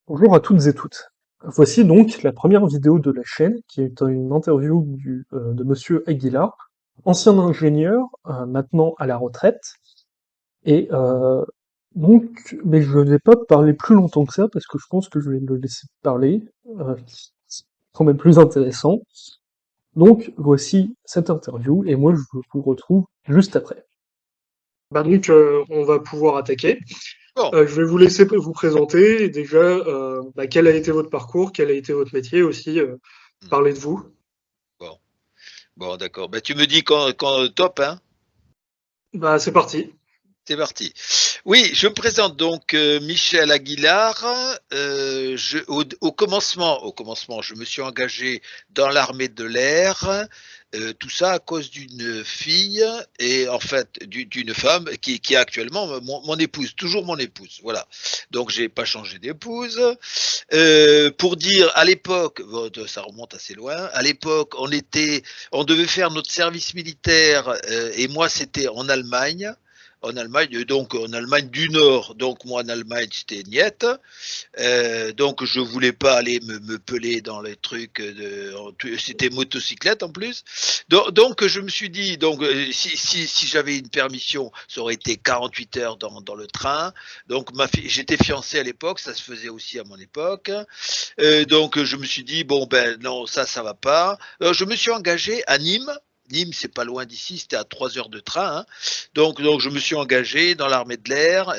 Bonjour à toutes et toutes. Voici donc la première vidéo de la chaîne, qui est une interview de Monsieur Aguilar, ancien ingénieur, maintenant à la retraite. Et donc, mais je ne vais pas parler plus longtemps que ça, parce que je pense que je vais le laisser parler. C'est quand même plus intéressant. Donc, voici cette interview, et moi je vous retrouve juste après. On va pouvoir attaquer. Bon, Je vais vous laisser vous présenter. Déjà, quel a été votre parcours, quel a été votre métier aussi, mmh, parler de vous. bon, bon, d'accord. Ben, tu me dis quand top, hein? Bah, c'est parti. C'est parti. Oui, je me présente donc Michel Aguilar. Au commencement, je me suis engagé dans l'armée de l'air. Tout ça à cause d'une fille et en fait d'une femme qui est actuellement mon épouse, toujours mon épouse. Voilà. Donc j'ai pas changé d'épouse. Pour dire, à l'époque, bon, ça remonte assez loin. À l'époque, on devait faire notre service militaire et moi c'était en Allemagne. En Allemagne, donc en Allemagne du Nord, donc moi en Allemagne c'était Niette, donc je voulais pas aller me peler dans les trucs, c'était motocyclette en plus, donc je me suis dit, donc si j'avais une permission, ça aurait été 48 heures dans le train, donc j'étais fiancé à l'époque, ça se faisait aussi à mon époque, donc je me suis dit, bon ben non, ça va pas, je me suis engagé à Nîmes. Nîmes, c'est pas loin d'ici, c'était à 3 heures de train, hein. Donc, je me suis engagé dans l'armée de l'air.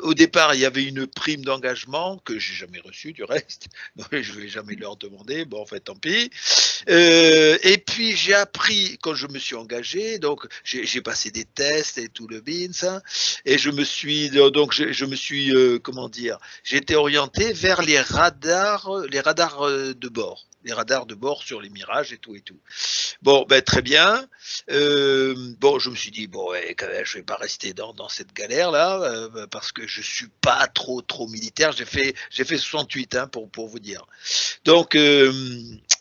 Au départ, il y avait une prime d'engagement que j'ai jamais reçue du reste. Donc, je vais jamais leur demander. Bon, en fait, tant pis. Et puis j'ai appris quand je me suis engagé. Donc, j'ai passé des tests et tout le bins. Hein, et je me suis comment dire, j'ai été orienté vers les radars de bord. Les radars de bord sur les mirages et tout et tout. Bon, ben très bien. Bon, je me suis dit, bon, ouais, quand même, je vais pas rester dans cette galère-là, parce que je suis pas trop militaire. J'ai fait 68, hein, pour vous dire. Donc, je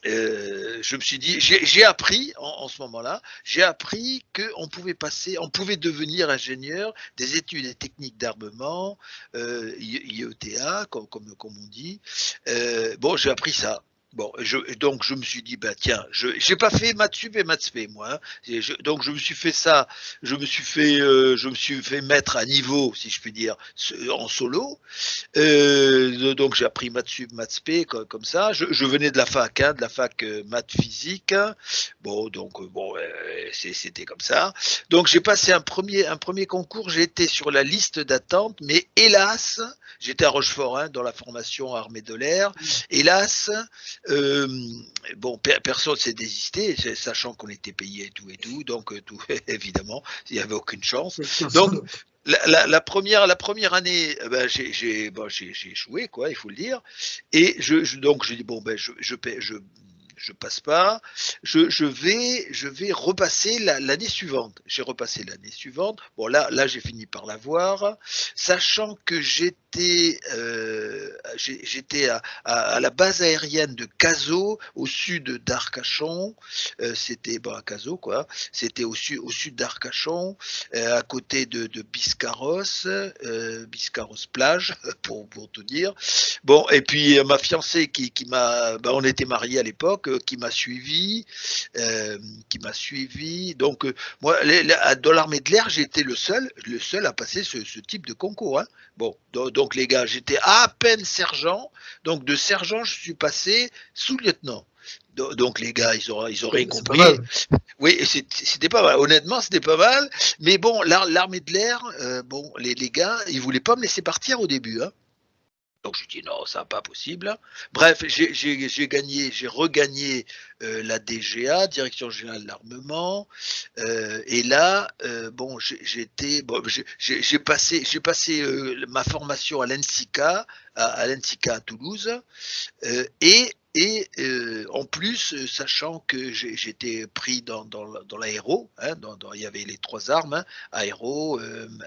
me suis dit, j'ai appris en ce moment-là, j'ai appris qu'on pouvait on pouvait devenir ingénieur des études et techniques d'armement, IETA, comme on dit. Bon, j'ai appris ça. Bon, donc je me suis dit, bah tiens, j'ai pas fait maths sup et maths spé moi. Hein. Donc je me suis fait ça, je me suis fait mettre à niveau, si je puis dire, en solo. Donc j'ai appris maths sup, maths spé comme ça. Je venais de la fac, hein, de la fac maths physique. Bon, donc bon, c'était comme ça. Donc j'ai passé un premier concours. J'ai été sur la liste d'attente, mais hélas, j'étais à Rochefort, hein, dans la formation armée de l'air. Hélas, euh, bon, personne s'est désisté, sachant qu'on était payé et tout. Donc tout, évidemment, il n'y avait aucune chance. Donc la première année, ben, j'ai échoué, quoi, il faut le dire. Et donc je dis bon ben je passe pas, je vais repasser l'année suivante. J'ai repassé l'année suivante. Bon là j'ai fini par l'avoir, sachant que j'étais à la base aérienne de Cazaux, au sud d'Arcachon. C'était bon à Cazaux quoi. C'était au sud d'Arcachon, à côté de Biscarrosse, Biscarrosse plage, pour tout dire. Bon, et puis ma fiancée qui m'a, ben, on était mariés à l'époque, euh, qui m'a suivi. Donc moi, dans l'armée de l'air, j'ai été le seul à passer ce type de concours. Hein. Bon, donc les gars, j'étais à peine sergent, donc de sergent, je suis passé sous-lieutenant. Donc les gars, ils ont rien C'est pas compris. mal. Oui, c'était pas mal. Honnêtement, c'était pas mal. Mais bon, l'armée de l'air, bon, les gars, ils voulaient pas me laisser partir au début. Hein. Donc je dis non, ça n'est pas possible. Bref, j'ai regagné la DGA, Direction Générale de l'Armement. Et là, bon, j'ai passé ma formation à l'ENSICA, à l'ENSICA à Toulouse. Et en plus, sachant que j'étais pris dans l'aéro, hein, il y avait les trois armes, hein, aéro,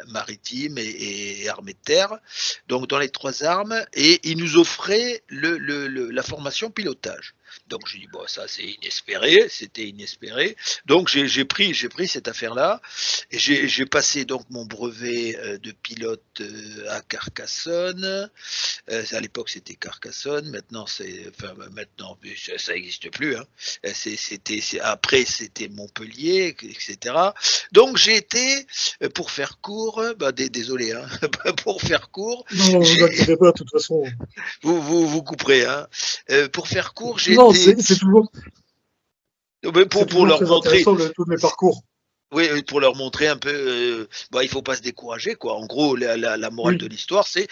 maritime et armée de terre, donc dans les trois armes, et ils nous offraient la formation pilotage. Donc je dis bon, ça c'est inespéré, c'était inespéré. Donc j'ai pris cette affaire-là. Et j'ai passé donc mon brevet de pilote à Carcassonne. À l'époque c'était Carcassonne, maintenant maintenant ça n'existe plus. Hein. Après c'était Montpellier, etc. Donc j'ai été, pour faire court, désolé, hein, pour faire court, Non, vous inquiétez pas, de toute façon. vous couperez. Hein. Pour faire court, j'ai Non, été c'est pour toujours leur très montrer. intéressant tous les parcours. Oui, pour leur montrer un peu, il faut pas se décourager, quoi. En gros, la morale de Oui. l'histoire, c'est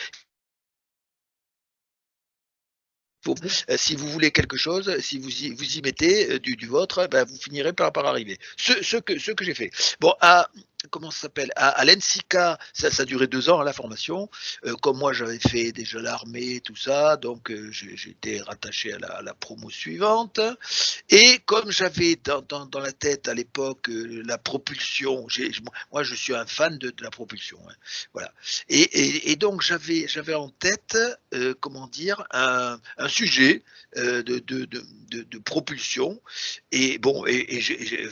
si vous voulez quelque chose, si vous y mettez du vôtre, ben, vous finirez par arriver. Ce que j'ai fait. Bon, comment ça s'appelle, à l'ENSICA, ça a duré 2 ans, la formation. Comme moi, j'avais fait déjà l'armée, tout ça, donc j'ai été rattaché à la promo suivante. Et comme j'avais dans la tête à l'époque la propulsion, moi je suis un fan de la propulsion, hein, voilà. Et donc j'avais en tête, comment dire, un sujet de propulsion. Et bon,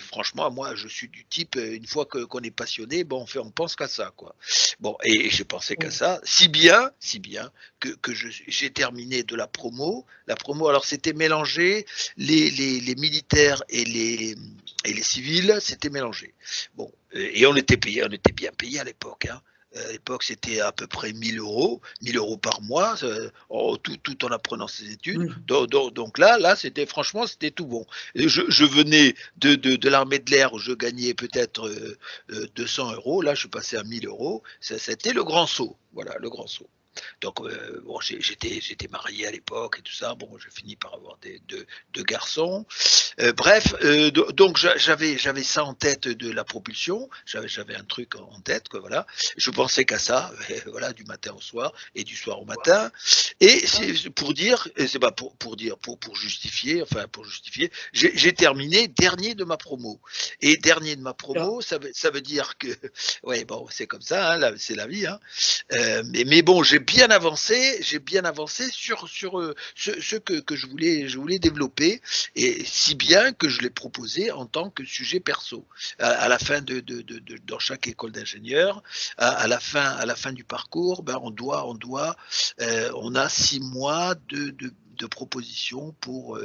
franchement, moi je suis du type, une fois qu'on est passionné, bon, on pense qu'à ça, quoi. Bon, et j'ai pensé qu'à ça, si bien que j'ai terminé de la promo. La promo, alors c'était mélangé, les militaires et les civils, c'était mélangé. Bon, et on était bien payé à l'époque. Hein. À l'époque, c'était à peu près 1000 euros par mois, tout en apprenant ses études. Oui. Donc là, c'était franchement, c'était tout bon. Et je venais de l'armée de l'air où je gagnais peut-être 200 euros. Là, je suis passé à 1000 euros. C'était le grand saut. Voilà, le grand saut. Donc, bon, j'étais marié à l'époque et tout ça. Bon, j'ai fini par avoir deux garçons. Bref, donc j'avais ça en tête de la propulsion. J'avais un truc en tête, quoi, voilà. Je pensais qu'à ça, voilà, du matin au soir et du soir au matin. Et c'est pour dire, c'est pas pour dire, pour justifier, j'ai terminé dernier de ma promo. Et dernier de ma Ah, promo, ça veut dire que, ouais, bon, c'est comme ça, hein, c'est la vie. Hein. Mais bon, j'ai bien avancé sur ce que je voulais développer, et si bien que je l'ai proposé en tant que sujet perso. À la fin dans chaque école d'ingénieur, à la fin du parcours, ben on a 6 mois de propositions pour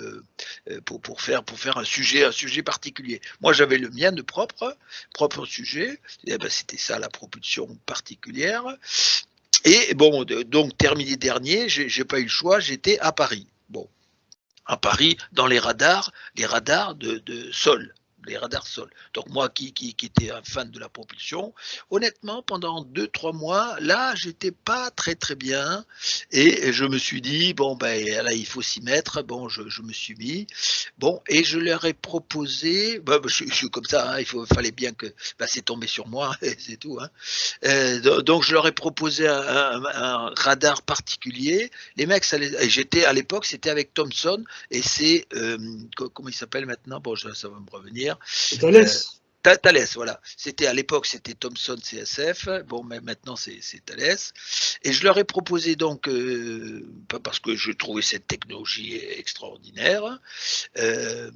faire un sujet particulier. Moi, j'avais le mien de propre sujet. Et ben, c'était ça, la propulsion particulière. Et bon, donc terminé dernier, j'ai pas eu le choix, j'étais à Paris. Bon, à Paris, dans les radars de sol, les radars sol. Donc moi qui était un fan de la propulsion, honnêtement, pendant 2, 3 mois, là, j'étais pas très bien, et je me suis dit, bon, ben là, il faut s'y mettre. Bon, je me suis mis, bon, et je leur ai proposé, je suis comme ça, hein, fallait bien que, c'est tombé sur moi, c'est tout, hein. Donc je leur ai proposé un radar particulier. Les mecs, j'étais à l'époque, c'était avec Thomson, et c'est, comment il s'appelle maintenant? Bon, ça va me revenir. c'est Euh, Thalès. Thales, voilà. À l'époque, c'était Thomson CSF. Bon, mais maintenant, c'est Thales. Et je leur ai proposé donc, parce que je trouvais cette technologie extraordinaire, euh,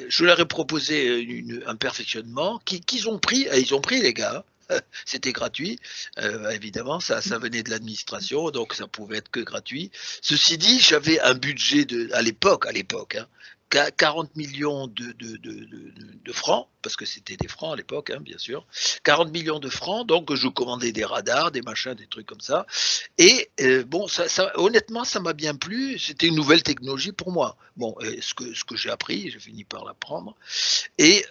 je leur ai proposé un perfectionnement qu'ils ont pris. Ils ont pris, les gars. C'était gratuit, évidemment, ça venait de l'administration, donc ça pouvait être que gratuit. Ceci dit, j'avais un budget à l'époque, hein, 40 millions de francs, parce que c'était des francs à l'époque, hein, bien sûr. 40 millions de francs, donc je commandais des radars, des machins, des trucs comme ça. Et bon, honnêtement, ça m'a bien plu. C'était une nouvelle technologie pour moi. Bon, ce que j'ai appris, j'ai fini par l'apprendre. Et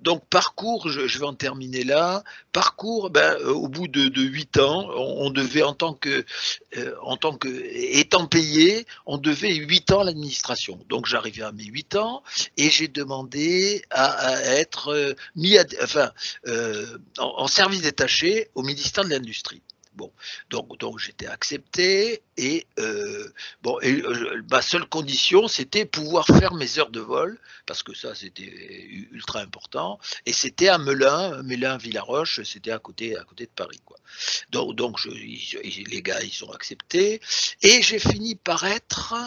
donc parcours, je vais en terminer là. Parcours, au bout de 8 ans, on devait en tant que étant payé, on devait 8 ans à l'administration. Donc j'arrivais à mes 8 ans et j'ai demandé à être mis en service détaché au ministère de l'Industrie. Bon, donc j'étais accepté et ma seule condition, c'était pouvoir faire mes heures de vol, parce que ça, c'était ultra important. Et c'était à Melun-Villaroche, c'était à côté de Paris, quoi. Donc les gars, ils ont accepté. Et j'ai fini par être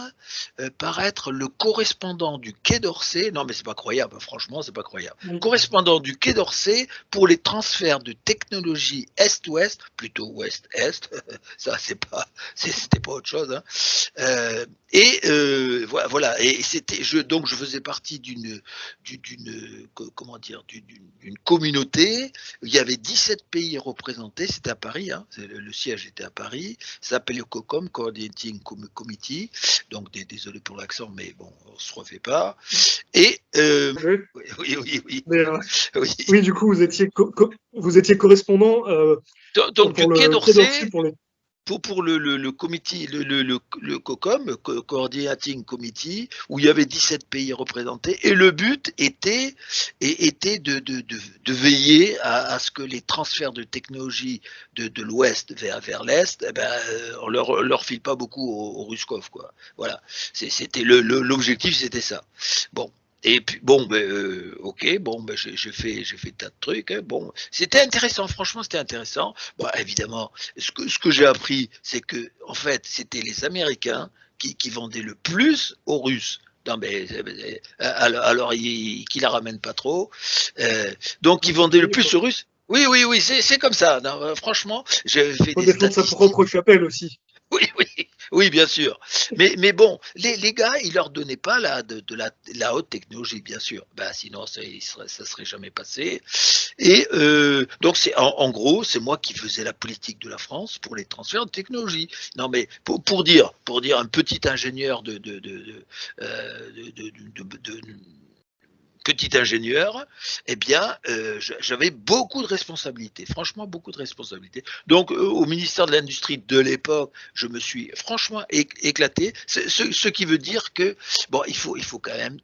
le correspondant du Quai d'Orsay. Non, mais c'est pas croyable, franchement, c'est pas croyable. Oui. Correspondant du Quai d'Orsay pour les transferts de technologie Est-Ouest, plutôt Ouest-Est. Ça, c'était pas autre chose, hein. Voilà. Et donc je faisais partie comment dire, d'une communauté. Il y avait 17 pays représentés. C'était à Paris, hein. Le siège était à Paris. Ça s'appelle le COCOM, Coordinating Committee. Donc désolé pour l'accent, mais bon, on se refait pas. Et Oui. oui. Mais, Oui. oui, du coup, vous étiez correspondant Donc du pour Quai le Quai d'Orsay d'Orsay pour les. pour le committee, le COCOM, Coordinating Committee, où il y avait 17 pays représentés, et le but était de veiller à ce que les transferts de technologie de l'Ouest vers l'Est, on leur file pas beaucoup aux Ruskov, quoi. Voilà, c'était l'objectif, c'était ça. Bon. Et puis bon, ok, bon, j'ai fait tas de trucs, hein. Bon, c'était intéressant, franchement, c'était intéressant. Bon, évidemment, ce que j'ai appris, c'est que en fait, c'était les Américains qui vendaient le plus aux Russes. Non, mais alors qu'ils la ramènent pas trop. Donc, ils vendaient le Oui, plus aux Russes. Oui, oui, oui, c'est comme ça. Non, franchement, j'avais fait faut des défendre sa statistiques. propre chapelle aussi. Oui, oui, oui, bien sûr. Mais bon, les gars, ils leur donnaient pas la haute technologie, bien sûr. Sinon, ça serait jamais passé. Et donc, en gros, c'est moi qui faisais la politique de la France pour les transferts de technologie. Non, mais pour dire un petit ingénieur petit ingénieur, eh bien, j'avais beaucoup de responsabilités, franchement beaucoup de responsabilités. Donc, au ministère de l'Industrie de l'époque, je me suis franchement éclaté. Ce qui veut dire que, bon, il faut quand même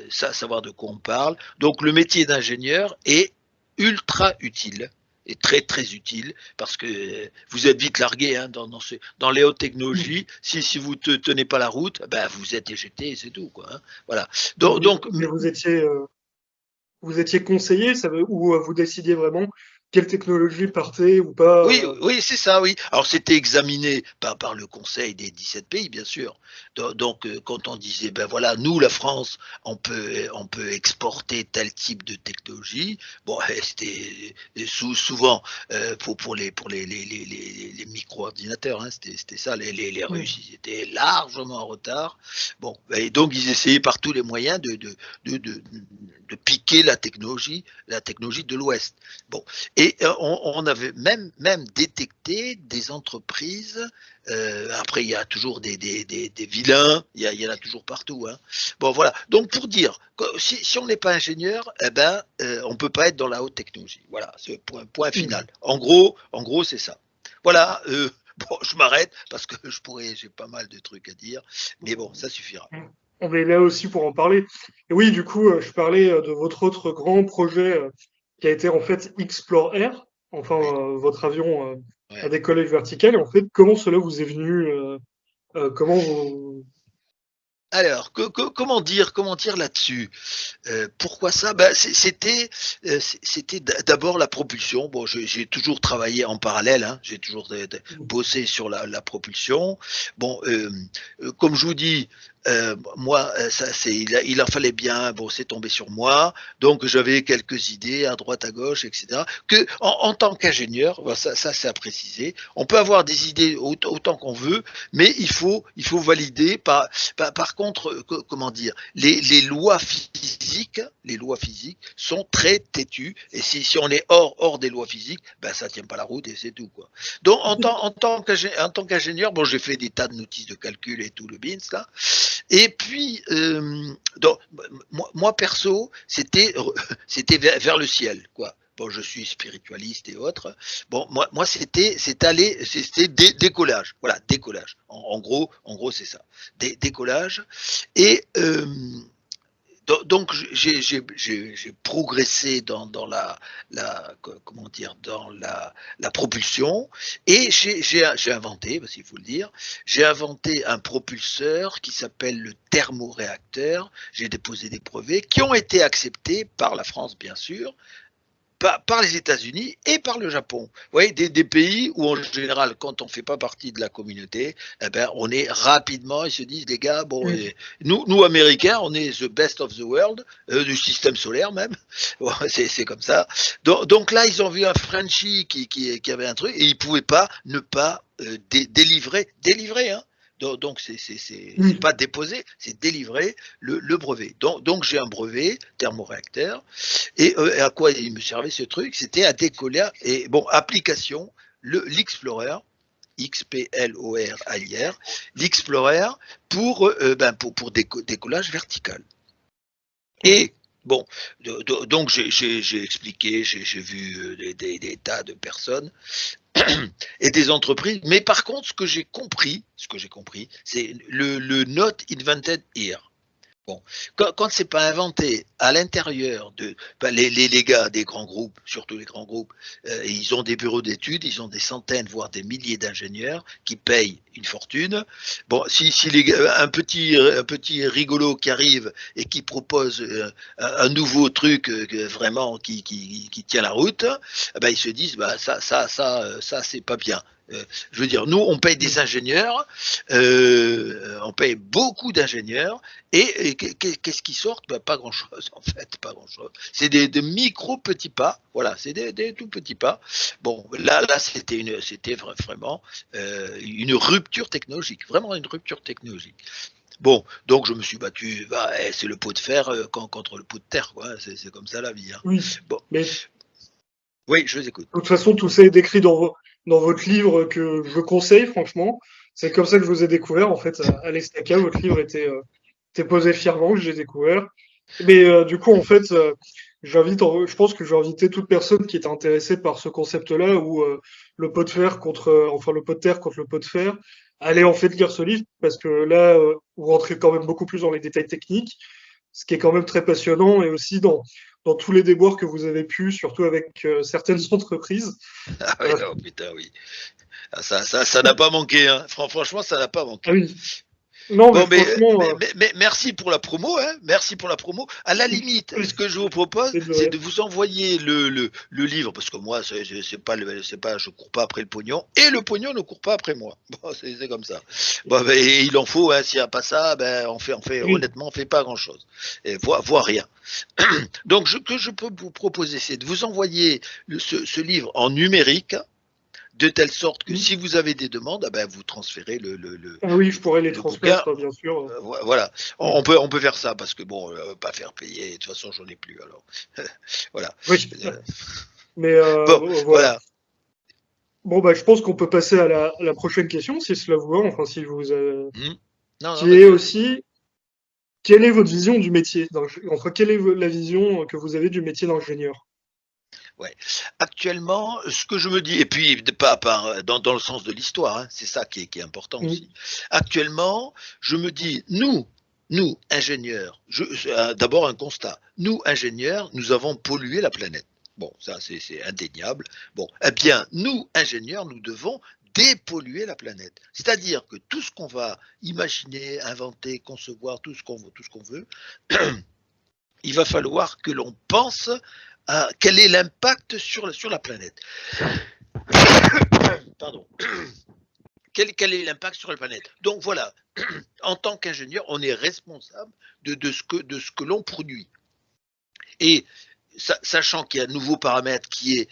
savoir de quoi on parle. Donc, le métier d'ingénieur est ultra utile et très très utile parce que vous êtes vite largué, hein, dans les hautes technologies. Si vous ne tenez pas la route, vous êtes éjecté et c'est tout, quoi, hein. Voilà. Donc, Mais vous étiez conseillé, ou vous décidiez vraiment quelle technologie partait ou pas. oui, oui, c'est ça, oui. Alors, c'était examiné par le Conseil des 17 pays, bien sûr. Donc, quand on disait, ben voilà, nous, la France, on peut exporter tel type de technologie. Bon, c'était souvent pour les micro-ordinateurs, hein, c'était ça. Les Hmm. Russes, ils étaient largement en retard. Bon, et donc ils essayaient par tous les moyens de piquer la technologie de l'Ouest. Bon, et on avait même détecté des entreprises. Après, il y a toujours des vilains, il y en a toujours partout, hein. Bon, voilà. Donc, pour dire, si on n'est pas ingénieur, on ne peut pas être dans la haute technologie. Voilà, c'est point Hmm. final. En gros, c'est ça. Voilà. Bon, je m'arrête parce que j'ai pas mal de trucs à dire, mais bon, ça suffira. On est là aussi pour en parler. Et oui, du coup, je parlais de votre autre grand projet qui a été en fait Explore Air, enfin Oui, votre avion à ouais. décollage vertical. Et en fait, comment cela vous est venu comment vous. Alors, comment dire là-dessus? Pourquoi ça? C'était d'abord la propulsion. Bon, j'ai toujours travaillé en parallèle, hein. J'ai toujours bossé sur la propulsion. Bon, comme je vous dis, moi, il en fallait bien. Bon, c'est tombé sur moi, donc j'avais quelques idées à droite, à gauche, etc. Que en tant qu'ingénieur, voilà, ça c'est à préciser. On peut avoir des idées autant qu'on veut, mais il faut valider. Par contre, comment dire, les lois physiques sont très têtues, et si on est hors des lois physiques, ça tient pas la route et c'est tout, quoi. Donc, en tant qu'ingénieur, bon, j'ai fait des tas de notices de calcul et tout le bins là. Et puis, donc, moi perso, c'était vers le ciel, quoi. Bon, je suis spiritualiste et autres. Bon, moi c'était décollage. Voilà, décollage. En gros, c'est ça. Décollage. Et Donc j'ai progressé dans comment dire, dans la propulsion, et j'ai inventé, parce qu'il faut le dire, j'ai inventé un propulseur qui s'appelle le thermoréacteur. J'ai déposé des brevets qui ont été acceptés par la France, bien sûr, par les États-Unis et par le Japon. Vous voyez, des pays où en général, quand on ne fait pas partie de la communauté, eh ben, on est rapidement, ils se disent, les gars, bon, Mm. nous Américains, on est the best of the world, du système solaire même. Bon, c'est comme ça. Donc là, ils ont vu un Frenchie qui avait un truc, et ils ne pouvaient pas ne pas délivrer, hein. Donc c'est Mm. pas déposer, c'est délivrer le brevet. Donc j'ai un brevet thermoréacteur, et à quoi il me servait ce truc? C'était à décoller. Et bon, application, l'Explorer, XPLORAIR, l'Explorer pour décollage vertical. Ouais. Et bon, donc j'ai expliqué, j'ai vu des tas de personnes et des entreprises. Mais par contre, ce que j'ai compris, c'est le not invented here. Bon, quand c'est pas inventé à l'intérieur de les gars des grands groupes, surtout les grands groupes, ils ont des bureaux d'études, ils ont des centaines voire des milliers d'ingénieurs qui payent une fortune. Bon, si un petit rigolo qui arrive et qui propose un nouveau truc vraiment qui tient la route, eh ben ils se disent bah ça c'est pas bien. Je veux dire, nous, on paye des Mm. ingénieurs, on paye beaucoup d'ingénieurs, et qu'est-ce qui sort? Ben, pas grand-chose, en fait, pas grand-chose. C'est des micro petits pas, voilà, c'est des tout petits pas. Bon, là, c'était vraiment une rupture technologique, vraiment une rupture technologique. Bon, donc je me suis battu, bah, c'est le pot de fer contre le pot de terre, quoi. C'est comme ça la vie, hein. Oui, Bon, mais oui, je vous écoute. de toute façon, tout ça est décrit dans votre livre que je conseille, franchement. C'est comme ça que je vous ai découvert, en fait, à l'Estaca. Votre livre était posé fièrement, que j'ai découvert. Mais du coup, en fait, je pense que je vais inviter toute personne qui est intéressée par ce concept-là, où le pot de fer contre, enfin le pot de terre contre le pot de fer, allez en fait lire ce livre, parce que là, vous rentrez quand même beaucoup plus dans les détails techniques, ce qui est quand même très passionnant, et aussi dans tous les déboires que vous avez pu, surtout avec certaines entreprises. Ah oui, Euh, oh, putain, oui. Ah, ça n'a pas manqué, hein. Franchement, ça n'a pas ah manqué. oui, non, mais Bon, franchement, mais merci pour la promo, hein. Merci pour la promo. À la limite, ce que je vous propose, c'est de c'est rien. de vous envoyer le livre, parce que moi, je cours pas après le pognon, et le pognon ne court pas après moi. Bon, c'est comme ça. Bon, ben, et il en faut, hein. S'il n'y a pas ça, ben, Oui, honnêtement, on fait pas grand chose. Et voire rien. Donc, que je peux vous proposer, c'est de vous envoyer ce livre en numérique, de telle sorte que oui. si vous avez des demandes, ah ben, vous transférez Ah oui, je pourrais les le bouquin. transmettre, bien sûr. Voilà, Oui, on peut faire ça parce que bon, pas faire payer, de toute façon, j'en ai plus alors. Voilà. oui. Euh, Mais bon, voilà. voilà. Bon, bah, je pense qu'on peut passer à la prochaine question, si cela vous va, enfin, si vous, Hmm. Non, non, qui est vas-y, vas-y. aussi, quelle est votre vision du métier? Enfin, quelle est la vision que vous avez du métier d'ingénieur? Ouais. Actuellement, ce que je me dis, et puis pas dans le sens de l'histoire, hein, c'est ça qui est important Mm, aussi. Actuellement, je me dis, nous ingénieurs, d'abord un constat. Nous ingénieurs, nous avons pollué la planète. Bon, ça c'est indéniable. Bon, eh bien, nous ingénieurs, nous devons dépolluer la planète. C'est-à-dire que tout ce qu'on va imaginer, inventer, concevoir, tout ce qu'on veut, il va falloir que l'on pense à quel est l'impact sur la planète. Pardon. Quel est l'impact sur la planète? Donc voilà, en tant qu'ingénieur, on est responsable de ce que l'on produit. Et sachant qu'il y a un nouveau paramètre qui est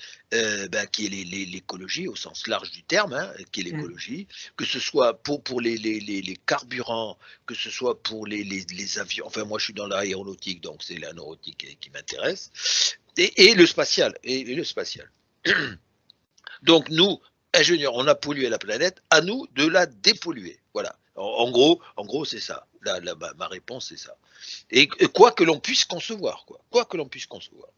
l'écologie au sens large du terme, hein, qui est mm. l'écologie, que ce soit pour les carburants, que ce soit pour les avions. Enfin, moi, je suis dans l'aéronautique, donc c'est l'aéronautique qui m'intéresse, et le spatial. Et le spatial. Donc nous, ingénieurs, on a pollué la planète, à nous de la dépolluer. Voilà. En gros, c'est ça. Ma réponse, c'est ça. Et quoi que l'on puisse concevoir, quoi. Quoi que l'on puisse concevoir.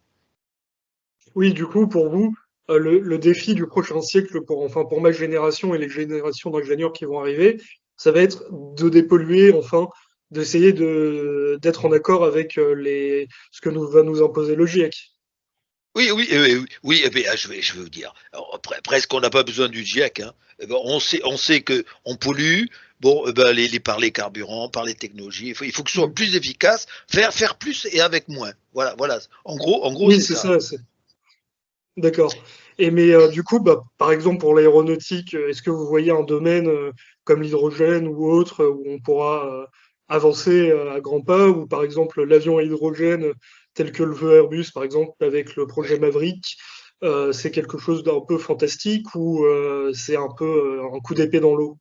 Oui, du coup, pour vous, le défi du prochain siècle, enfin, pour ma génération et les générations d'ingénieurs qui vont arriver, ça va être de dépolluer, enfin, d'essayer d'être en accord avec ce que va nous imposer le GIEC. Oui, oui, oui, eh bien, je vais vous dire. Alors, presque, on n'a pas besoin du GIEC. Hein. Eh ben, on sait que on pollue. Bon, eh ben, par les carburants, par les technologies, il faut que ce soit Mm. plus efficace, faire plus et avec moins. Voilà, voilà. En gros, Oui, c'est c'est ça. ça. D'accord. Et mais du coup, bah, par exemple pour l'aéronautique, est-ce que vous voyez un domaine comme l'hydrogène ou autre où on pourra avancer à grands pas, ou par exemple l'avion à hydrogène tel que le veut Airbus, par exemple avec le projet Oui. Maverick, c'est quelque chose d'un peu fantastique ou c'est un peu un coup d'épée dans l'eau?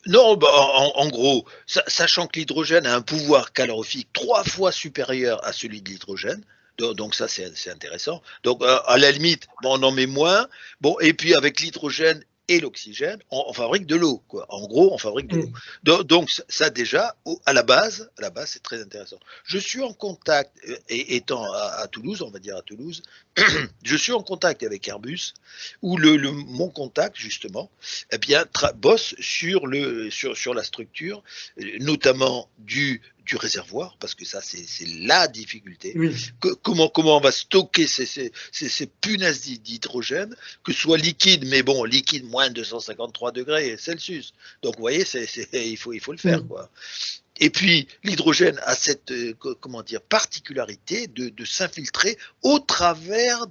Non, bah, en gros, sachant que l'hydrogène a un pouvoir calorifique 3 fois supérieur à celui de l'hydrogène, donc ça c'est intéressant. Donc à la limite, bon, on en met moins. Bon, et puis avec l'hydrogène et l'oxygène, on fabrique de l'eau, quoi. En gros, on fabrique de l'eau. Mm. Donc ça déjà, à la base, c'est très intéressant. Je suis en contact, et étant à Toulouse, on va dire à Toulouse, je suis en contact avec Airbus, où mon contact justement eh bien, bosse sur la structure, notamment du réservoir, parce que ça, c'est la difficulté. Oui. Comment on va stocker ces punaises d'hydrogène, que ce soit liquide, mais bon, liquide moins de 253 degrés Celsius. Donc, vous voyez, il faut le faire, Mm. quoi. Et puis, l'hydrogène a cette comment dire, particularité de s'infiltrer au travers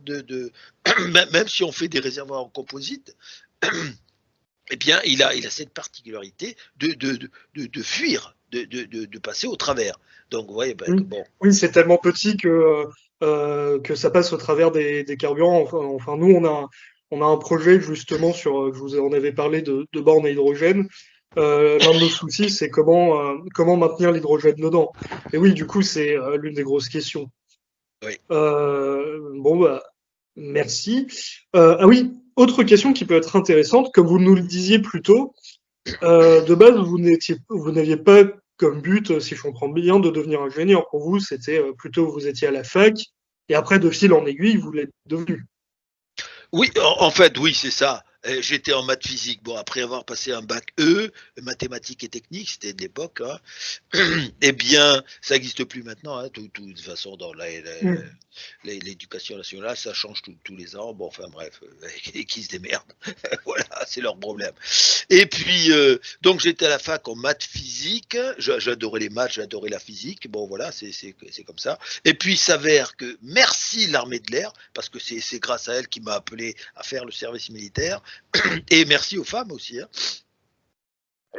même si on fait des réservoirs en composite, eh bien, il a cette particularité de fuir, de passer au travers. Donc, vous voyez, ben, Oui, bon, oui, c'est tellement petit que ça passe au travers des carburants. Enfin, nous, on a un projet justement sur, je vous en avais parlé de bornes à hydrogène. L'un de nos soucis, c'est comment maintenir l'hydrogène dedans. Et oui, du coup, c'est l'une des grosses questions. oui. Bon, bah, merci. Ah oui, autre question qui peut être intéressante, comme vous nous le disiez plus tôt, de base, vous n'aviez pas comme but, si je comprends bien, de devenir ingénieur. Pour vous, c'était plutôt vous étiez à la fac et après, de fil en aiguille, vous l'êtes devenu. Oui, en fait, oui, c'est ça. J'étais en maths physique. Bon, après avoir passé un bac E, mathématiques et techniques, c'était de l'époque, hein. Eh bien, ça n'existe plus maintenant, hein. De toute façon, dans Mm. l'éducation nationale, ça change tous les ans. Bon, enfin bref, qui se démerdent. Voilà, c'est leur problème. Et puis, donc j'étais à la fac en maths physique. J'adorais les maths, j'adorais la physique. Bon, voilà, c'est comme ça. Et puis, il s'avère que merci l'armée de l'air, parce que c'est grâce à elle qui m'a appelé à faire le service militaire. Et merci aux femmes aussi, hein.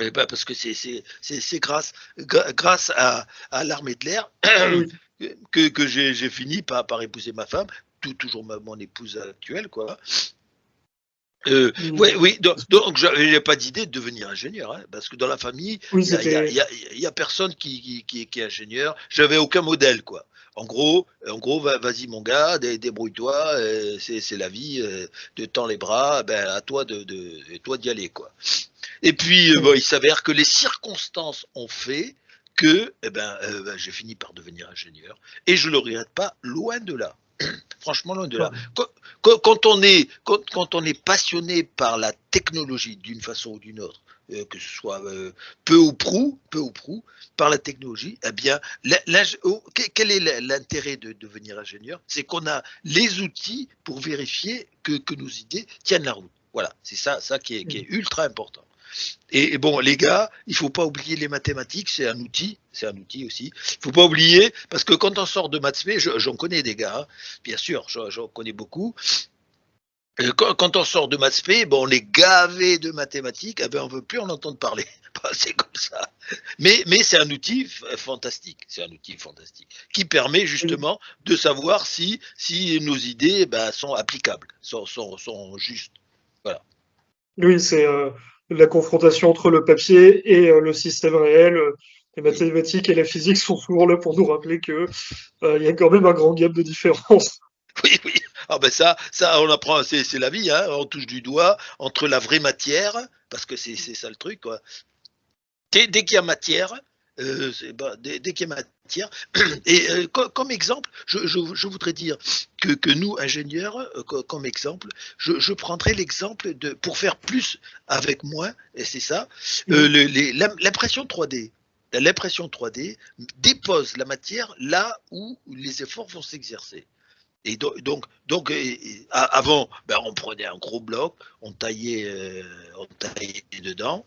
Et ben parce que c'est grâce à l'armée de l'air Oui. que j'ai fini par épouser ma femme, toujours mon épouse actuelle, quoi. Mm. Ouais, oui, donc j'avais pas d'idée de devenir ingénieur, hein, parce que dans la famille, Oui, il c'était. y a, il y a personne qui est ingénieur. J'avais aucun modèle, quoi. En gros, vas-y mon gars, débrouille-toi, c'est la vie, de tends les bras, ben à toi toi d'y aller, quoi. Et puis, bon, Mm. il s'avère que les circonstances ont fait que, ben, j'ai fini par devenir ingénieur, et je le regrette pas, loin de là. Franchement, loin de là. D'accord. Quand on est passionné par la technologie d'une façon ou d'une autre, que ce soit peu ou prou, par la technologie, eh bien, quel est l'intérêt de devenir ingénieur? C'est qu'on a les outils pour vérifier que nos idées tiennent la route. Voilà, c'est ça qui est Mm. ultra important. Et bon, les gars, il faut pas oublier les mathématiques, c'est un outil aussi. Il faut pas oublier, parce que quand on sort de maths spé, j'en connais des gars, hein, bien sûr, j'en connais beaucoup. Quand on sort de maths spé, bon, on est gavé de mathématiques, eh ben, on veut plus en entendre parler. C'est comme ça. Mais c'est un outil fantastique, c'est un outil fantastique, qui permet Oui, justement de savoir si nos idées ben, sont applicables, sont justes. Voilà. oui, c'est la confrontation entre le papier et le système réel. Les Oui. mathématiques et la physique sont souvent là pour nous rappeler que il y a quand même un grand gap de différence. Oui, oui. Ah ben ça on apprend, c'est la vie, hein. On touche du doigt entre la vraie matière, parce que c'est ça le truc, quoi. Dès qu'il y a matière, dès qu'il y a matière, et comme exemple, je voudrais dire que nous, ingénieurs, comme exemple, je prendrais l'exemple pour faire plus avec moins, et c'est ça, Mm. l'impression 3D. l'impression 3D dépose la matière là où les efforts vont s'exercer. Et avant, ben, on prenait un gros bloc, on taillait dedans,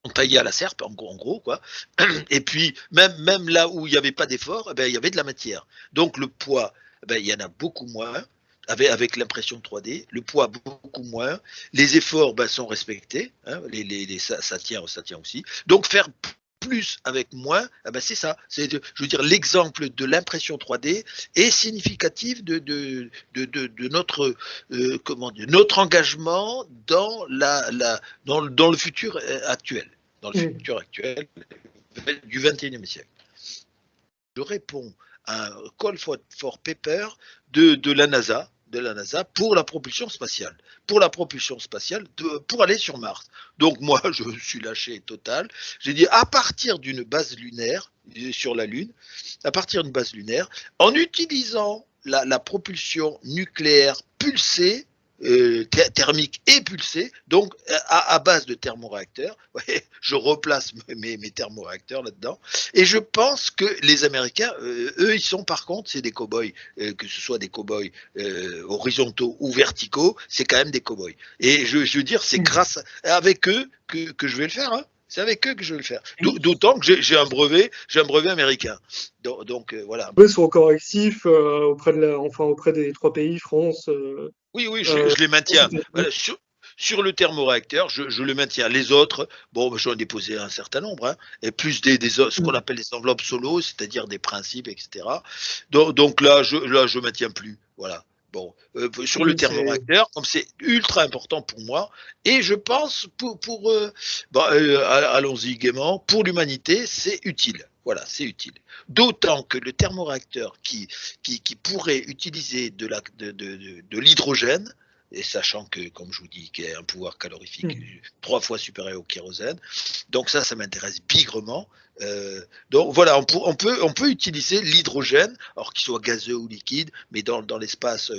on taillait à la serpe, en gros, quoi. Et puis, même là où il n'y avait pas d'effort, eh ben, il y avait de la matière. Donc, le poids, eh ben, il y en a beaucoup moins. Avec l'impression 3D, le poids beaucoup moins, les efforts ben, sont respectés, hein, ça tient aussi. Donc faire plus avec moins, eh ben, c'est ça. Je veux dire, l'exemple de l'impression 3D est significatif de notre, notre engagement dans dans le futur actuel, dans le futur actuel du 21e siècle. Je réponds à un call for paper de la NASA, pour la propulsion spatiale. Pour aller sur Mars. Donc moi, je suis lâché total. J'ai dit à partir d'une base lunaire sur la Lune, en utilisant la propulsion nucléaire pulsée, thermique et pulsée, donc à base de thermoréacteurs. Ouais, je replace mes thermoréacteurs là-dedans. Et je pense que les Américains, eux, ils sont par contre, c'est des cow-boys, que ce soit des cow-boys horizontaux ou verticaux, c'est quand même des cow-boys. Et je veux dire, c'est avec eux que je vais le faire. Hein. C'est avec eux que je vais le faire. D'autant que j'ai un brevet américain. Donc voilà. Eux sont encore actifs auprès des 3 pays, France. Oui, je les maintiens. Voilà, sur le thermoréacteur, je le maintiens. Les autres, bon, j'en ai déposé un certain nombre, hein, et plus ce qu'on appelle des enveloppes solo, c'est-à-dire des principes, etc. Donc là, je maintiens plus. Voilà. Bon, sur le thermoréacteur, comme c'est ultra important pour moi, et je pense allons-y gaiement, pour l'humanité, c'est utile. Voilà, c'est utile. D'autant que le thermoréacteur qui pourrait utiliser de l'hydrogène, et sachant que, comme je vous dis, qu'il y a un pouvoir calorifique 3 fois supérieur au kérosène, donc ça m'intéresse bigrement. Donc voilà, on peut utiliser l'hydrogène, alors qu'il soit gazeux ou liquide, mais dans l'espace,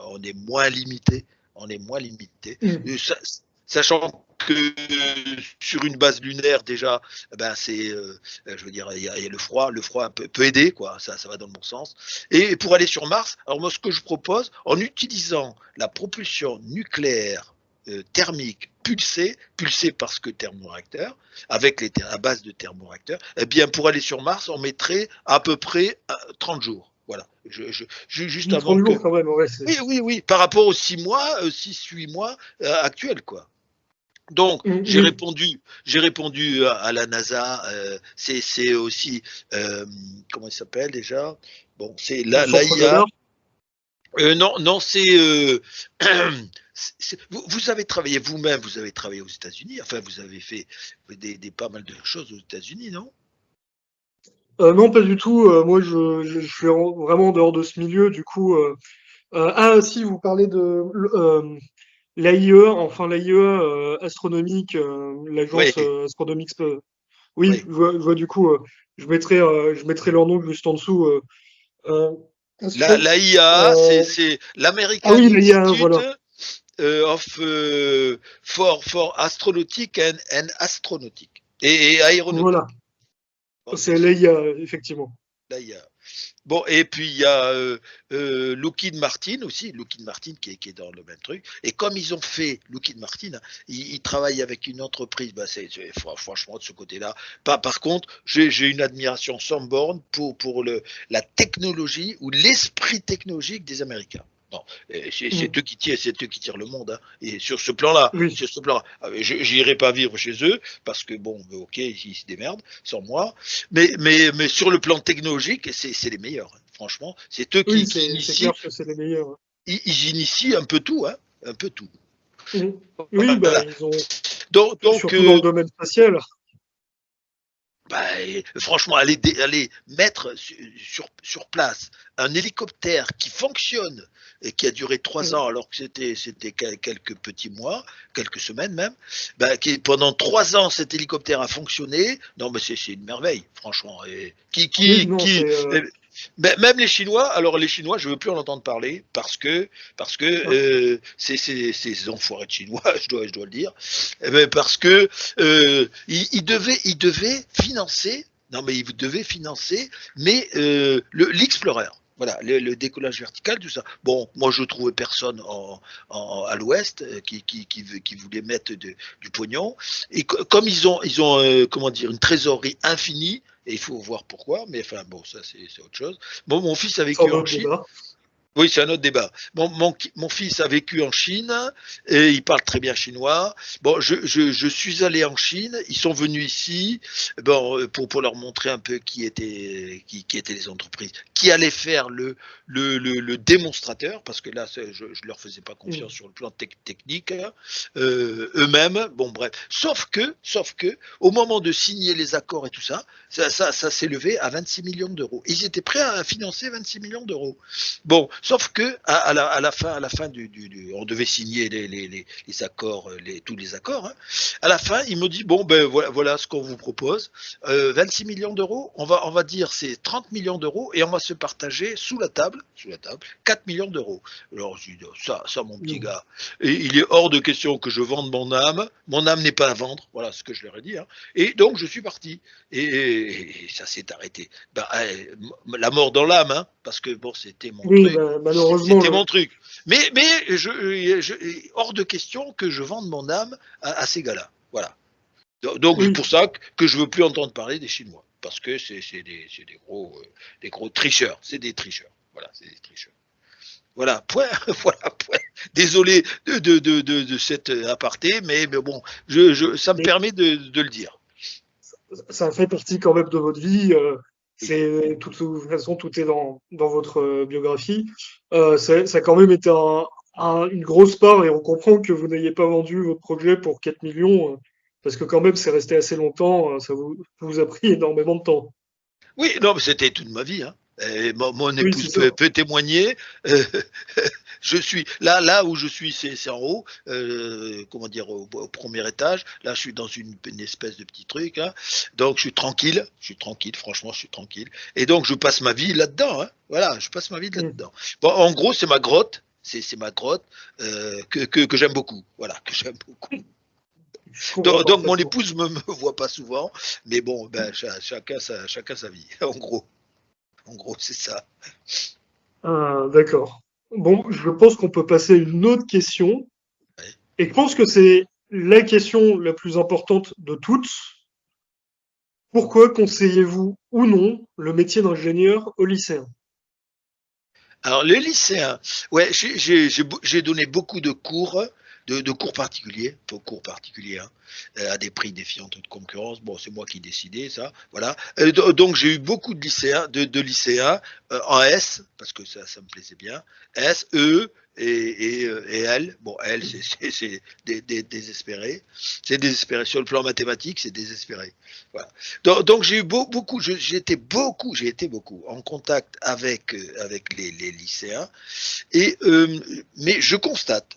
on est moins limité. Sachant que sur une base lunaire déjà, ben je veux dire, il y a le froid peut aider, quoi. Ça va dans le bon sens. Et pour aller sur Mars, alors moi ce que je propose, en utilisant la propulsion nucléaire thermique pulsée parce que thermoréacteur, à base de thermoréacteur, eh bien pour aller sur Mars, on mettrait à peu près 30 jours. Voilà. Juste avant que... quand même, ouais, oui, par rapport aux 6-8 mois actuels, quoi. Donc, j'ai répondu à la NASA. C'est aussi, comment il s'appelle déjà? Bon, c'est l'AIA. Non, c'est. Vous avez travaillé vous-même, vous avez travaillé aux États-Unis. Enfin, vous avez fait pas mal de choses aux États-Unis, non? Non, pas du tout. Moi, je suis vraiment en dehors de ce milieu. Du coup, si vous parlez de l'AIEA, enfin l'AIEA astronomique, l'agence astronomique. Oui, je vois du coup, je mettrai leur nom juste en dessous. L'AIA, c'est l'American l'AIA, Institute voilà. for Astronautic and Astronautic et aéronautique. Voilà. C'est l'AIA, effectivement. L'AIA. Bon, et puis il y a Lockheed Martin aussi, qui est dans le même truc. Et comme ils ont fait Lockheed Martin, hein, ils travaillent avec une entreprise. Bah, franchement de ce côté-là. Par contre, j'ai une admiration sans borne pour la technologie ou l'esprit technologique des Américains. Non, c'est eux qui tirent le monde. Hein. Et sur ce plan-là, j'irai pas vivre chez eux parce que bon, ok, ils se démerdent sans moi. Mais sur le plan technologique, c'est les meilleurs. Hein. Franchement, c'est eux qui initient. C'est clair que c'est les meilleurs. Ils initient un peu tout, hein, un peu tout. Oui, voilà. Ils ont. Donc surtout dans le domaine spatial. Bah, franchement, aller mettre sur place un hélicoptère qui fonctionne et qui a duré 3 ans alors que c'était quelques petits mois, quelques semaines même, bah, pendant 3 ans cet hélicoptère a fonctionné. Non, mais c'est une merveille, franchement. Et Même les Chinois, alors les Chinois, je veux plus en entendre parler parce que ces enfoirés de Chinois, je dois le dire, parce que ils devaient financer, non mais ils devaient financer, mais l'Explorer. Voilà, le décollage vertical, tout ça. Bon, moi je trouvais personne à l'Ouest qui voulait mettre du pognon. Et comme ils ont comment dire, une trésorerie infinie, et il faut voir pourquoi, mais enfin bon, ça c'est autre chose. Bon, mon fils a Sans vécu en autre Chine. débat. Oui, c'est un autre débat. Mon fils a vécu en Chine et il parle très bien chinois. Bon, je suis allé en Chine. Ils sont venus ici, bon, pour leur montrer un peu qui étaient les entreprises, qui allaient faire le démonstrateur, parce que là, je leur faisais pas confiance Mm. sur le plan technique, hein, eux-mêmes. Bon, bref. Sauf que, au moment de signer les accords et tout ça, ça s'est levé à 26 millions d'euros. Ils étaient prêts à financer 26 millions d'euros. Bon, sauf que à la fin on devait signer les accords, tous les accords. Hein. À la fin, il me dit bon ben voilà ce qu'on vous propose. 26 millions d'euros, on va dire c'est 30 millions d'euros et on va se partager sous la table 4 millions d'euros. Alors je dis ça mon petit Mm. gars, et il est hors de question que je vende mon âme. Mon âme n'est pas à vendre. Voilà ce que je leur ai dit. Hein. Et donc je suis parti et ça s'est arrêté. Ben, la mort dans l'âme, hein, parce que bon, c'était mon Oui, truc. malheureusement, C'était mon truc. Mais hors de question que je vende mon âme à ces gars-là. Voilà. Donc c'est oui, pour ça que je veux plus entendre parler des Chinois. Parce que c'est des gros tricheurs. C'est des tricheurs. Voilà, c'est des tricheurs. Voilà, point. Voilà, point. Désolé de cet aparté, mais bon, ça me mais permet de le dire. ça fait partie quand même de votre vie. Oui. C'est, de toute façon, tout est dans votre biographie. Ça a quand même été une grosse part et on comprend que vous n'ayez pas vendu votre projet pour 4 millions, parce que quand même, c'est resté assez longtemps. Ça vous a pris énormément de temps. Oui, non, mais c'était toute ma vie. Hein. Et mon Oui, c'est épouse ça. peut témoigner. Euh, je suis là où je suis, c'est en haut, comment dire, au premier étage. Là, je suis dans une espèce de petit truc. Hein. Donc, je suis tranquille. Franchement, je suis tranquille. Et donc, je passe ma vie là-dedans. Hein. Voilà, je passe ma vie Mm. là-dedans. Bon, en gros, c'est ma grotte. C'est ma grotte que j'aime beaucoup. Voilà, que j'aime beaucoup. Je comprends Donc, mon parfaitement. épouse me voit pas souvent, mais bon, ben, chacun sa vie, en gros. En gros, c'est ça. Ah, d'accord. Bon, je pense qu'on peut passer à une autre question. Ouais. Et je pense que c'est la question la plus importante de toutes. Pourquoi conseillez-vous ou non le métier d'ingénieur aux lycéens? Alors, les lycéens, ouais, j'ai donné beaucoup de cours particuliers, hein, à des prix défiant toute concurrence. Bon, c'est moi qui décidais ça, voilà. Donc, j'ai eu beaucoup de lycéens en S, parce que ça me plaisait bien. S, E et L. Bon, L, c'est désespéré. C'est désespéré. Sur le plan mathématique, c'est désespéré. Voilà. Donc j'ai eu beaucoup, j'ai été beaucoup en contact avec les lycéens, et mais je constate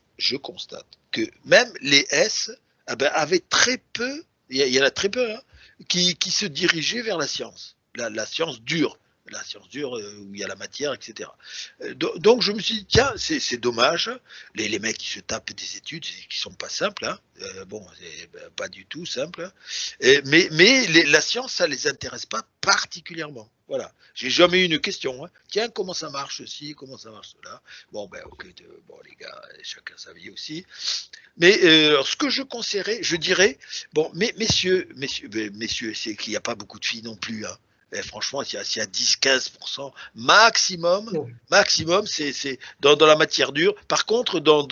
que même les S avaient très peu, il y en a très peu, hein, qui se dirigeaient vers la science, la science dure. La science dure où il y a la matière, etc. Donc je me suis dit, tiens, c'est dommage. Les mecs qui se tapent des études qui sont pas simples, hein. Bon, c'est pas du tout simple. Hein. Mais la science, ça les intéresse pas particulièrement. Voilà. J'ai jamais eu une question. Hein. Tiens, comment ça marche ceci, comment ça marche cela. Bon, ben, ok, bon, les gars, chacun sa vie aussi. Mais ce que je conseillerais, je dirais, bon, mais messieurs, c'est qu'il n'y a pas beaucoup de filles non plus. Hein. Et franchement, s'il y a 10-15% maximum, Non. maximum, c'est dans la matière dure. Par contre, dans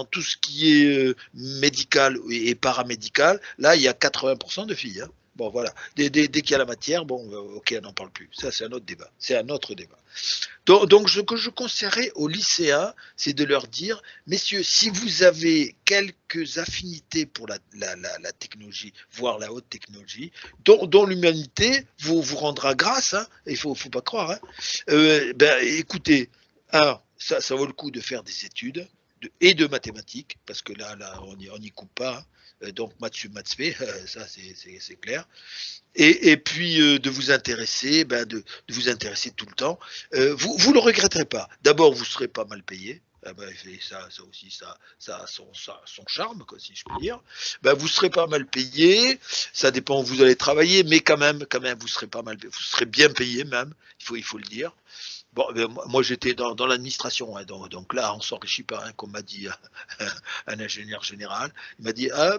tout ce qui est médical et paramédical, là, il y a 80% de filles. Hein. Bon, voilà. Dès qu'il y a la matière, bon, ok, on n'en parle plus. Ça, c'est un autre débat. C'est un autre débat. Donc, ce que je conseillerais aux lycéens, c'est de leur dire, messieurs, si vous avez quelques affinités pour la technologie, voire la haute technologie, dont l'humanité vous rendra grâce, hein, il faut pas croire, hein, écoutez, ça vaut le coup de faire des études et de mathématiques, parce que là on n'y coupe pas. Hein. donc Matsu Matsue, ça c'est clair. Et puis de vous intéresser, de vous intéresser tout le temps. Vous le regretterez pas. D'abord, vous serez pas mal payé. Ah ben, ça aussi, ça a son charme, quoi, si je puis dire. Ben, vous serez pas mal payé. Ça dépend où vous allez travailler, mais quand même, vous serez pas mal payé. Vous serez bien payé même. Il faut le dire. Bon, moi j'étais dans l'administration, hein, donc là on s'enrichit pas, hein, comme m'a dit un ingénieur général. Il m'a dit ah,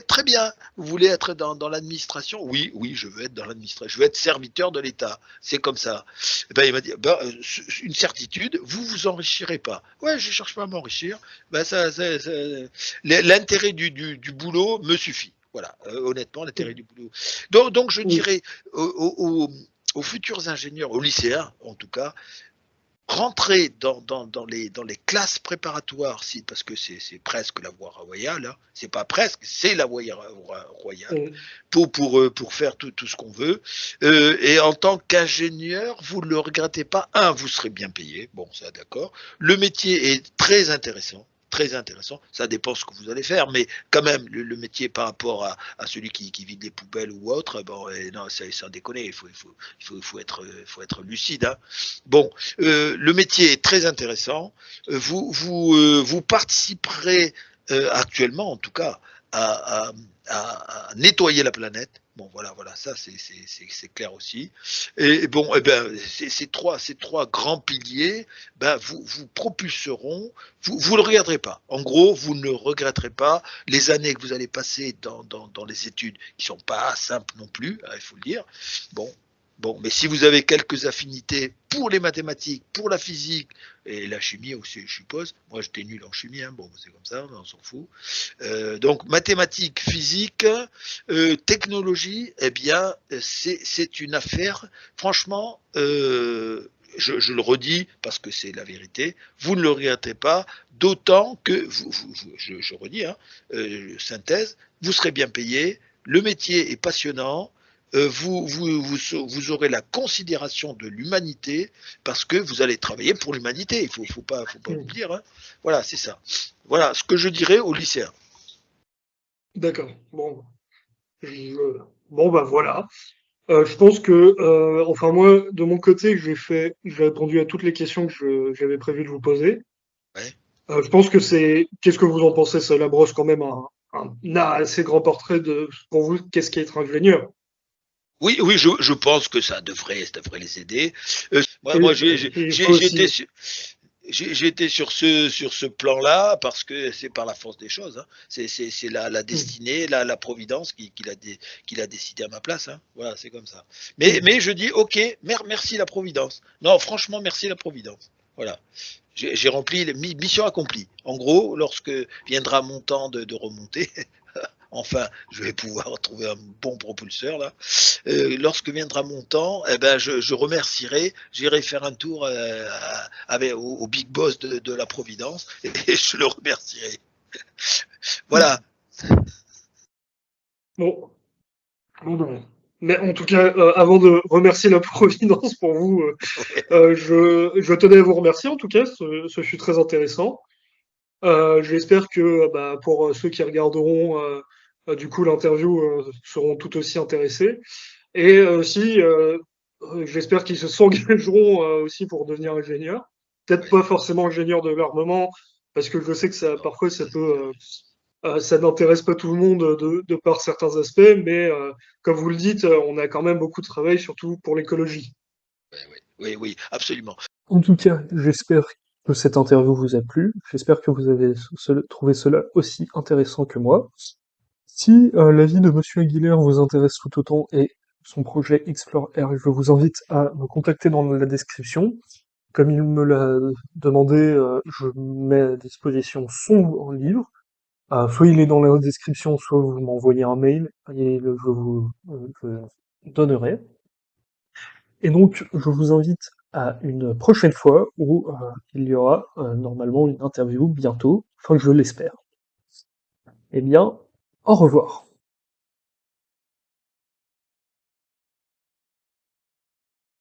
très bien, vous voulez être dans l'administration? Oui, oui, je veux être dans l'administration, je veux être serviteur de l'État, c'est comme ça. Et ben, il m'a dit une certitude, vous vous enrichirez pas. Ouais, je cherche pas à m'enrichir. Ben, l'intérêt du boulot me suffit. Voilà, honnêtement, l'intérêt du boulot. Donc je Oui. dirais aux futurs ingénieurs, aux lycéens en tout cas, rentrer dans les classes préparatoires, si, parce que c'est presque la voie royale, hein, c'est pas presque, c'est la voie royale, Mm. pour faire tout ce qu'on veut. Et en tant qu'ingénieur, vous ne le regrettez pas. Un, vous serez bien payé, bon, ça d'accord. Le métier est très intéressant. Très intéressant, ça dépend ce que vous allez faire, mais quand même, le métier par rapport à celui qui vide les poubelles ou autre, bon, non, sans déconner, faut être lucide. Hein. Bon, le métier est très intéressant. Vous participerez actuellement, en tout cas, à, à, à nettoyer la planète. Bon, voilà, ça c'est clair aussi. Et bon, eh ben, ces trois grands piliers, ben, vous propulseront. Vous le regretterez pas. En gros, vous ne regretterez pas les années que vous allez passer dans les études, qui sont pas simples non plus, hein, il faut le dire. Bon, Bon, mais si vous avez quelques affinités pour les mathématiques, pour la physique et la chimie aussi, je suppose. Moi, j'étais nul en chimie, hein. Bon, c'est comme ça, on s'en fout. Donc, mathématiques, physique, technologie, eh bien, c'est une affaire, franchement, je le redis parce que c'est la vérité, vous ne le regrettez pas, d'autant que, je redis, hein, synthèse, vous serez bien payé, le métier est passionnant, vous aurez la considération de l'humanité parce que vous allez travailler pour l'humanité. Faut pas vous le Mm. dire. Hein. Voilà, c'est ça. Voilà ce que je dirais aux lycéens. D'accord. Bon, bon bah voilà. Je pense que, enfin moi, de mon côté, j'ai répondu à toutes les questions que j'avais prévu de vous poser. Ouais. Je pense que qu'est-ce que vous en pensez? Ça brosse quand même un assez grand portrait de, pour vous, qu'est-ce qu'être ingénieur? Oui, oui, je pense que ça devrait les aider. Oui, Moi il faut aussi. j'ai été sur ce plan-là parce que c'est par la force des choses. Hein. C'est la Mm, destinée, la providence qui l'a décidé à ma place. Hein. Voilà, c'est comme ça. mm. Mais je dis, ok, merci la providence. Non, franchement, merci la providence. Voilà. J'ai rempli mission accomplie. En gros, lorsque viendra mon temps de remonter, enfin, je vais pouvoir trouver un bon propulseur là. Lorsque viendra mon temps, eh ben, je remercierai, j'irai faire un tour au big boss de la Providence et je le remercierai. Voilà. Bon, bon. Mais en tout cas, avant de remercier la Providence pour vous, je tenais à vous remercier en tout cas, ce fut très intéressant. J'espère que bah, pour ceux qui regarderont du coup l'interview seront tout aussi intéressés. Et aussi, j'espère qu'ils se s'engageront aussi pour devenir ingénieurs. Peut-être Ouais, pas forcément ingénieur de l'armement, parce que je sais que ça, non, parfois ça n'intéresse pas tout le monde de par certains aspects, mais comme vous le dites, on a quand même beaucoup de travail, surtout pour l'écologie. oui, absolument. En tout cas, j'espère que cette interview vous a plu. J'espère que vous avez trouvé cela aussi intéressant que moi. Si la vie de Monsieur Aguilera vous intéresse tout autant et son projet Explore Air, je vous invite à me contacter dans la description. Comme il me l'a demandé, je mets à disposition son livre. Soit il est dans la description, soit vous m'envoyez un mail et je vous le donnerai. Et donc, je vous invite à une prochaine fois où il y aura normalement une interview bientôt, enfin je l'espère. Eh bien, au revoir.